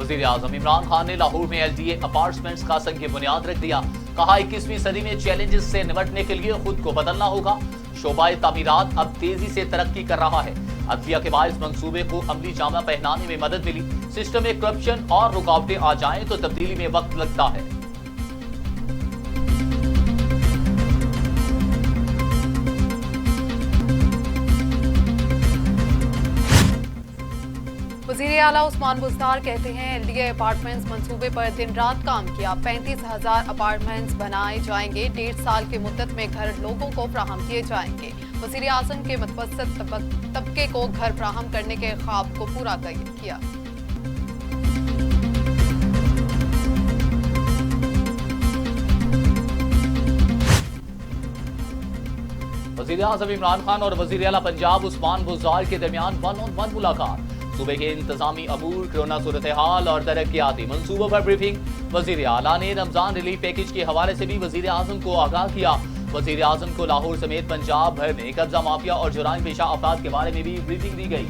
वजीर आजम इमरान खान ने लाहौर में LDA अपार्टमेंट्स का संग बुनियाद रख दिया। कहा 21वीं सदी में चैलेंजेस से निपटने के लिए खुद को बदलना होगा। शोबाए तामीरात अब तेजी से तरक्की कर रहा है। अदलिया के बाद इस मंसूबे को अमली जामा पहनाने में मदद मिली। सिस्टम में करप्शन और रुकावटें आ जाएं तो तब्दीली में वक्त लगता है। वज़ीर आला उस्मान बुज़दार कहते हैं LDA अपार्टमेंट्स मंसूबे पर दिन रात काम किया। 35,000 अपार्टमेंट्स बनाए जाएंगे। 1.5 साल की मुद्दत में घर लोगों को फ्राहम किए जाएंगे। वज़ीर आज़म के मुतवस्सित तबके को घर फ्राहम करने के ख्वाब को पूरा किया। वज़ीर आज़म इमरान खान और वज़ीर आला पंजाब उस्मान बुज़दार के दरमियान 1-on-1 मुलाकात। सूबे के इंतजामी अमूर, कोरोना सूरत हाल और तरक्याती मंसूबों पर ब्रीफिंग। वज़ीर आला ने रमजान रिलीफ पैकेज के हवाले से भी वज़ीर आज़म को आगाह किया। वज़ीर आज़म को लाहौर समेत पंजाब भर में कब्जा माफिया और जुराइम पेशा अफराद के बारे में भी ब्रीफिंग दी गई।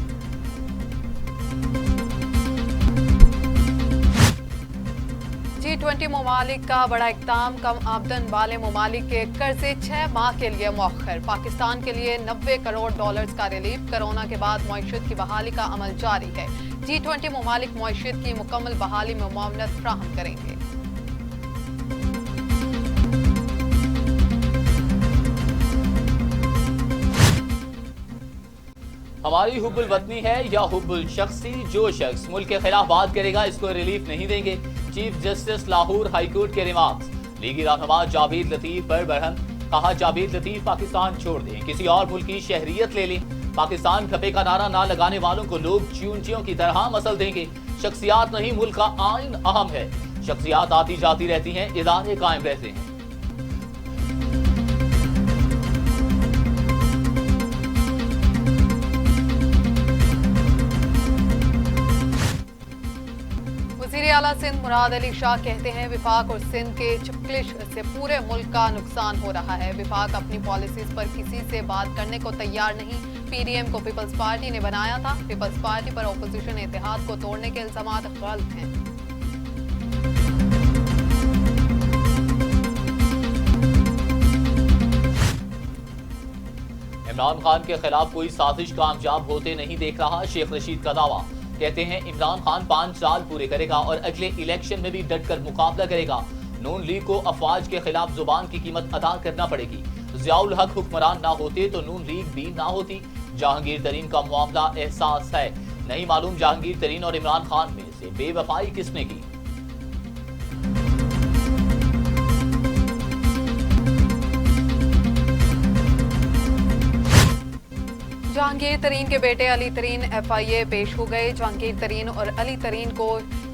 G20 ममालिक का बड़ा इक़दाम। कम आमदन वाले ममालिक के कर्जे 6 माह के लिए मौखर। पाकिस्तान के लिए $90 करोड़ का रिलीफ। कोरोना के बाद मईशत की बहाली का अमल जारी है। G20 ममालिक मईशत की मुकम्मल बहाली में मुआवनत फ्राहम करेंगे। हमारी हुब्बुल वतनी है या हुब्बुल शख्सी, जो शख्स मुल्क के खिलाफ बात करेगा इसको रिलीफ नहीं देंगे। Chief justice Lahore high court के रिमार्क्स। लीगी रहनुमा जावेद लतीफ पर बरहम। कहा जावेद लतीफ पाकिस्तान छोड़ दें, किसी और मुल्क की शहरियत ले लें। पाकिस्तान खपे का नारा ना लगाने वालों को लोग चूंटियों की तरह मसल देंगे। शख्सियात नहीं, मुल्क का आइन अहम है। शख्सियात आती जाती रहती हैं, इदारे कायम रहते हैं। वज़ीर आला सिंध मुराद अली शाह कहते हैं विफाक और सिंध के चपकलिश से पूरे मुल्क का नुकसान हो रहा है। विफाक अपनी पॉलिसीज पर किसी से बात करने को तैयार नहीं। PDM को पीपल्स पार्टी ने बनाया था। पीपल्स पार्टी पर अपोजिशन इत्तेहाद को तोड़ने के इल्जामात गलत हैं। इमरान खान के खिलाफ कोई साजिश कामयाब होते नहीं देख रहा, शेख रशीद का दावा। कहते हैं इमरान खान 5 साल पूरे करेगा और अगले इलेक्शन में भी डटकर मुकाबला करेगा। नून लीग को अफवाज के खिलाफ जुबान की कीमत अदा करना पड़ेगी। ज़ियाउल हक हुक्मरान ना होते तो नून लीग भी ना होती। जहांगीर तरीन का मामला एहसास है, नहीं मालूम जहांगीर तरीन और इमरान खान में से बेवफाई किसने की। जहांगीर तरीन के बेटे अली तरीन FIA पेश हो गए। जहांगीर तरीन और अली तरीन को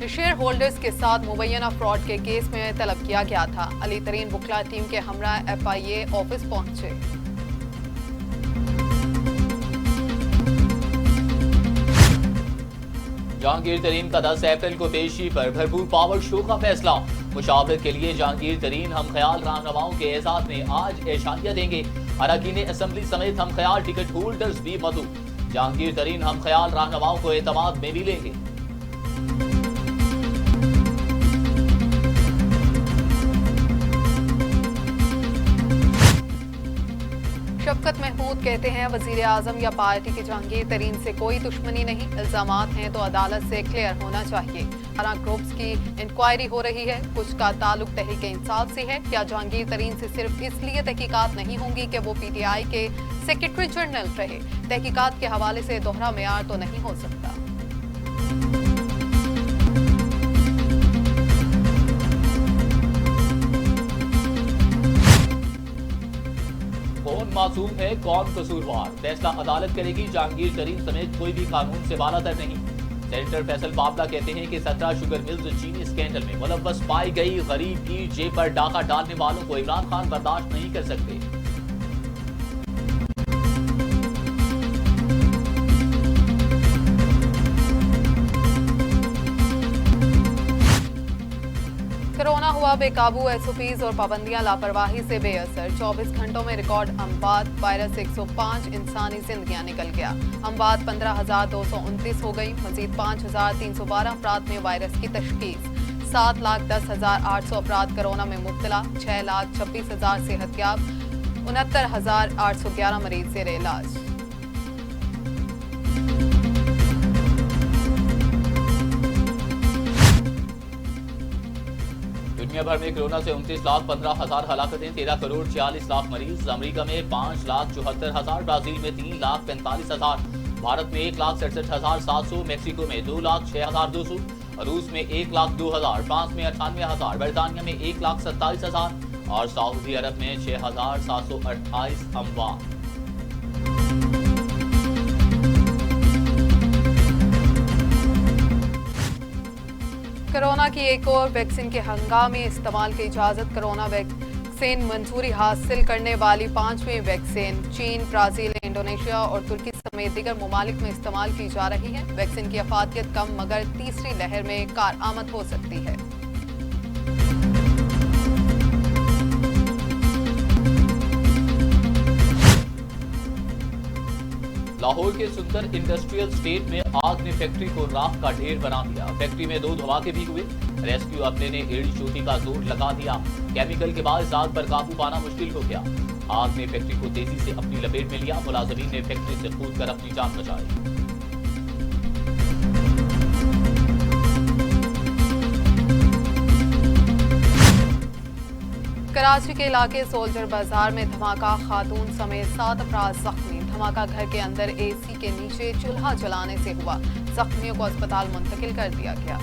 शेयर होल्डर्स के साथ मुबैना फ्रॉड के केस में तलब किया गया था। अली तरीन बुखला टीम के हमरा FIA ऑफिस पहुंचे। जहांगीर तरीन का 10 अप्रैल को पेशी पर भरपूर पावर शो का फैसला। मुशावरत के लिए जहांगीर तरीन हम ख्याल रहनुमाओं के एजाज में आज एशानिया देंगे। अरकान असेंबली समेत हम ख्याल टिकट होल्डर्स भी मदू। जहांगीर तरीन हम ख्याल रहनुमाओं को एतमाद में भी लेंगे। शफकत महमूद कहते हैं वजीर आजम या पार्टी की जहांगीर तरीन से कोई दुश्मनी नहीं। इल्जामात हैं तो अदालत से क्लियर होना चाहिए। ग्रुप्स की इंक्वायरी हो रही है, कुछ का ताल्लुक तहरीक इंसाफ से है। क्या जहांगीर तरीन से सिर्फ इसलिए तहकीकात नहीं होंगी कि वो PTI के सेक्रेटरी जनरल रहे? तहकीकात के हवाले से दोहरा मेयार तो नहीं हो सकता। कौन मासूम है, कौन कसूरवार, फैसला अदालत करेगी। जहांगीर तरीन समेत कोई भी कानून से बालातर नहीं। सेनेटर फैसल बाबला कहते हैं कि 17 शुगर मिल्स चीनी स्कैंडल में मुलव्वस पाई गई गरीब की जेब पर डाका डालने वालों को इमरान खान बर्दाश्त नहीं कर सकते। कोरोना हुआ हुआ बेकाबू, एसओपीज और पाबंदियां लापरवाही से बेअसर। 24 घंटों में रिकॉर्ड अमवात, वायरस 105 इंसानी जिंदगियां निकल गया। अमवात 15,229 हो गई। मजीद 5,312 अफराद में वायरस की तशखीस। 7,10,800 अफराद कोरोना में मुब्तला। 6,26,000 सेहतयाब। 69,811 मरीज जेर इलाज। दुनिया भर में कोरोना से 29,15,000 हलाकतें, 13 करोड़ 46 लाख मरीज। अमेरिका में 5,74,000, ब्राजील में 3,45,000, भारत में 1,67,700, मैक्सिको में 2,06,200, रूस में 1,02,000, फ्रांस में 98,000, बरतानिया में 1,27,000 और सऊदी अरब में 6,728 अमवात। कोरोना की एक और वैक्सीन के हंगामी इस्तेमाल की इजाजत। कोरोना वैक्सीन मंजूरी हासिल करने वाली 5वीं वैक्सीन चीन, ब्राजील, इंडोनेशिया और तुर्की समेत दीगर ममालिक में इस्तेमाल की जा रही है। वैक्सीन की अफादियत कम मगर तीसरी लहर में कारआमद हो सकती है। लाहौर के सुंदर इंडस्ट्रियल स्टेट में आग ने फैक्ट्री को राख का ढेर बना दिया। फैक्ट्री में 2 धमाके भी हुए। रेस्क्यू अमले ने एड़ी चोटी का जोर लगा दिया। केमिकल के बाद इस आग पर काबू पाना मुश्किल हो गया। आग ने फैक्ट्री को तेजी से अपनी लपेट में लिया। मुलाजिमीन ने फैक्ट्री से कूदकर अपनी जान बचाई। कराची के इलाके सोल्जर बाजार में धमाका, खातून समेत 7 अफराद जख्मी। धमाका घर के अंदर एसी के नीचे चूल्हा जलाने से हुआ। जख्मियों को अस्पताल मुंतकिल कर दिया गया।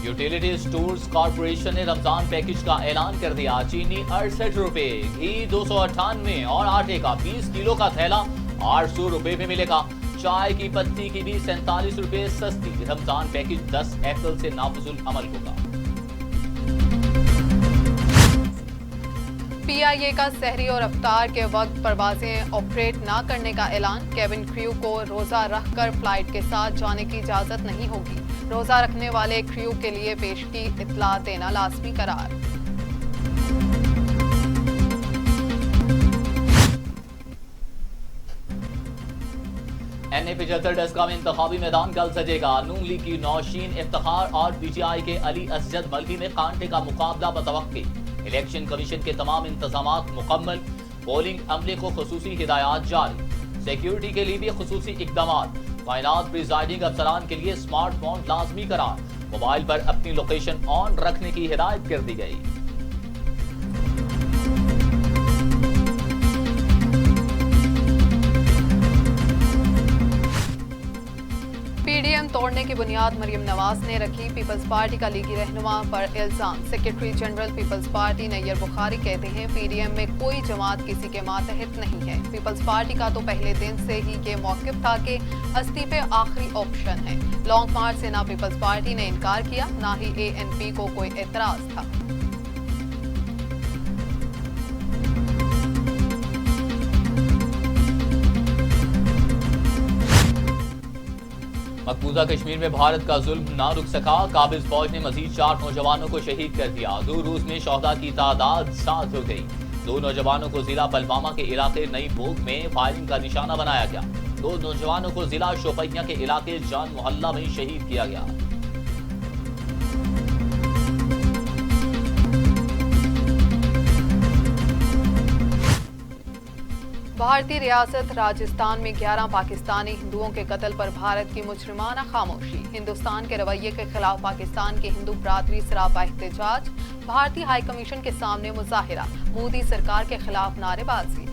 यूटिलिटी स्टोर्स कॉर्पोरेशन ने रमजान पैकेज का ऐलान कर दिया। चीनी 68 रुपए, घी 298 और आटे का 20 किलो का थैला 800 रुपए में मिलेगा। चाय की पत्ती की भी 47 रुपए सस्ती। रमजान पैकेज 10 अप्रैल से नाफिजुल अमल होगा। पीआईए का सहरी और अफ्तार के वक्त परवाजें ऑपरेट न करने का ऐलान। केबिन क्रू को रोजा रखकर फ्लाइट के साथ जाने की इजाजत नहीं होगी। रोजा रखने वाले क्रू के लिए पेशगी इत्तला देना लाजमी करार। NA-75 डस्का में इंतखाबी मैदान कल सजेगा। नून लीग की नौशीन इफ्तिखार और PTI के अली असजद मलकी में कांटे का मुकाबला बतवक्की। इलेक्शन कमीशन के तमाम इंतजामात मुकम्मल। पोलिंग अमले को खुसूसी हिदायत जारी। सिक्योरिटी के लिए भी खुसूसी इकदामात। तैनात प्रिजाइडिंग अफसरान के लिए स्मार्टफोन लाजमी करार। मोबाइल पर अपनी लोकेशन ऑन रखने की हिदायत कर दी गई। पीडीएम तोड़ने की बुनियाद मरियम नवाज ने रखी। पीपल्स पार्टी का लीगी रहनुमा पर इल्जाम। Secretary general People's Party Nayyar Bukhari कहते हैं पीडीएम में कोई जमात किसी के मातहत नहीं है। पीपल्स पार्टी का तो पहले दिन से ही ये मौकिफ था कि इस्तीफे आखिरी ऑप्शन है। लॉन्ग मार्च से ना पीपल्स पार्टी ने इनकार किया, ना ही ANP को कोई एतराज था। मकबूजा कश्मीर में भारत का जुल्म ना रुक सका। काबिज फौज ने मजीद 4 नौजवानों को शहीद कर दिया। दूर रूस में शोहदा की तादाद 7 हो गई। 2 नौजवानों को जिला पलवामा के इलाके नई बोग में फायरिंग का निशाना बनाया गया। 2 नौजवानों को जिला शोपियां के इलाके जान मोहल्ला में शहीद किया गया। भारतीय रियासत राजस्थान में 11 पाकिस्तानी हिंदुओं के कत्ल पर भारत की मुजरिमाना खामोशी। हिंदुस्तान के रवैये के खिलाफ पाकिस्तान के हिंदू बरादरी सरापा एहतजाज। भारतीय हाई कमीशन के सामने मुजाहिरा। मोदी सरकार के खिलाफ नारेबाजी।